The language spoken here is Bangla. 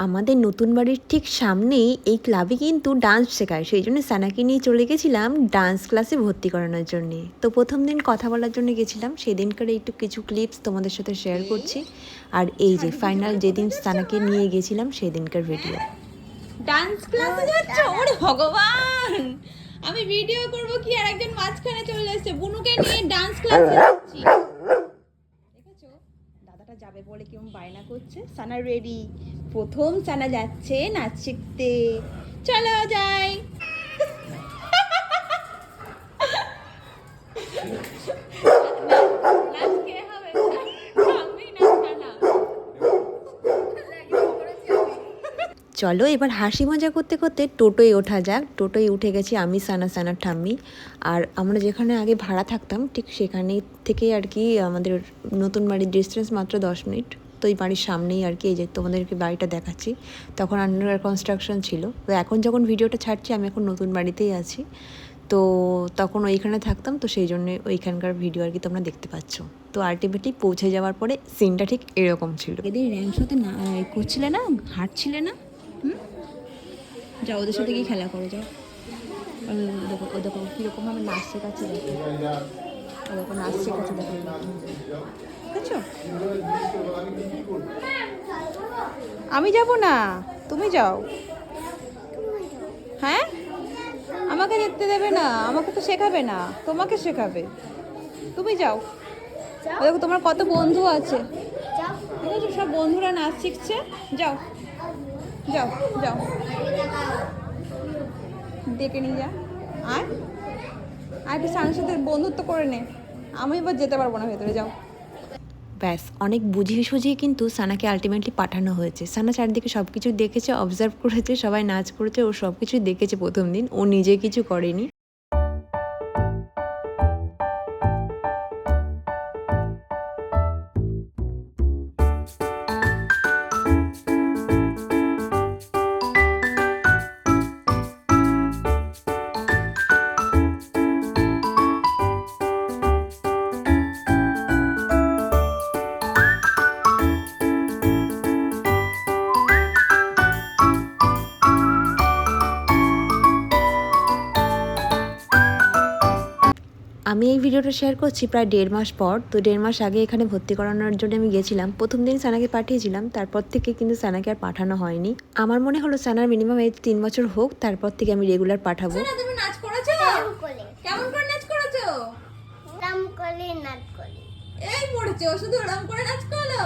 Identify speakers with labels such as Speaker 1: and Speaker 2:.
Speaker 1: আমাদের নতুন বাড়ির ঠিক সামনেই এই ক্লাবে কিন্তু ডান্স শেখায়, সেই জন্য সানাকে নিয়ে চলে গেছিলাম ডান্স ক্লাসে ভর্তি করানোর জন্যে। তো প্রথম দিন কথা বলার জন্য গেছিলাম, সেদিনকার একটু কিছু ক্লিপস তোমাদের সাথে শেয়ার করছি। আর এই যে ফাইনাল যেদিন সানাকে নিয়ে গেছিলাম সেদিনকার ভিডিও।
Speaker 2: ডান্স ক্লাসে যাচ্ছ? ওরে ভগবান, আমি ভিডিও করব কি আর একজন মাঝখানে চলে এসেছে। বুনুকে নিয়ে ডান্স ক্লাসে যাচ্ছি, দেখেছো? দাদাটা যাবে বলে কেমন বায়না করছে। সানা রেডি, প্রথম সানা যাচ্ছে নাচ শিখতে। চলো যাই। নাচ কে হবে? আমি না সানা।
Speaker 1: চলো এবার হাসি মজা করতে করতে টোটোয় ওঠা যাক। টোটোয় উঠে গেছি আমি, সানার ঠাম্মি। আর আমরা যেখানে আগে ভাড়া থাকতাম ঠিক সেখানে থেকে আর কি আমাদের নতুন বাড়ির ডিস্টেন্স মাত্র 10 মিনিট। তো এই বাড়ির সামনেই আর কি, এই যে তোমাদেরকে বাড়িটা দেখাচ্ছি, তখন আন্ডার কনস্ট্রাকশন ছিল। তো এখন যখন ভিডিওটা ছাড়ছি আমি এখন নতুন বাড়িতেই আছি। তো তখন ওইখানে থাকতাম, তো সেই জন্য ওইখানকার ভিডিও আর কি তোমরা দেখতে পাচ্ছ। তো আলটিমেটলি পৌঁছে যাওয়ার পরে সিনটা ঠিক এরকম ছিল।
Speaker 2: এদের র্যাম শোতে না করছিলে না, হাঁটছিলে না? যাও ওদের সাথে গিয়ে খেলা করো, যাও। দেখো ও দেখো কীরকম ভাবে নাচ শেখাচ্ছে, দেখো ও দেখো নাচ শেখাচ্ছে, দেখো বুঝেছো? আমি যাব না, তুমি যাও। হ্যাঁ, আমাকে যেতে দেবে না, আমাকে তো শেখাবে না, তোমাকে শেখাবে। তুমি যাও। ও দেখো তোমার কত বন্ধু আছে, দেখেছো সব বন্ধুরা নাচ শিখছে। যাও যাও যাও, ডেকে নিয়ে যা। আর একটু সানের সাথে বন্ধুত্ব করে নে। আমি এবার যেতে পারবো না ভেতরে, যাও।
Speaker 1: ব্যাস, অনেক বুঝিয়ে সুঝিয়ে কিন্তু সানাকে আলটিমেটলি পাঠানো হয়েছে। সানা চারদিকে সব কিছু দেখেছে, অবজার্ভ করেছে, সবাই নাচ করেছে, ও সব কিছুই দেখেছে প্রথম দিন, ও নিজে কিছু করেনি। আমি এই ভিডিওটা শেয়ার করছি প্রায় 1.5 মাস পর। তো 1.5 মাস আগে এখানে ভর্তি করানোর জন্য আমি গেছিলাম। প্রথম দিন সানাকে পাঠিয়েছিলাম, তারপর থেকে কিন্তু সানাকে আর পাঠানো হয়নি। আমার মনে হলো সানার মিনিমাম এই 3 বছর হোক, তারপর থেকে আমি রেগুলার পাঠাবো।
Speaker 2: তুমি নাচ করেছো? কেমন করে নাচ করেছো?
Speaker 3: রাম করে নাচ করে
Speaker 2: এই পড়েছো শুধু রাম করে নাচ করলো।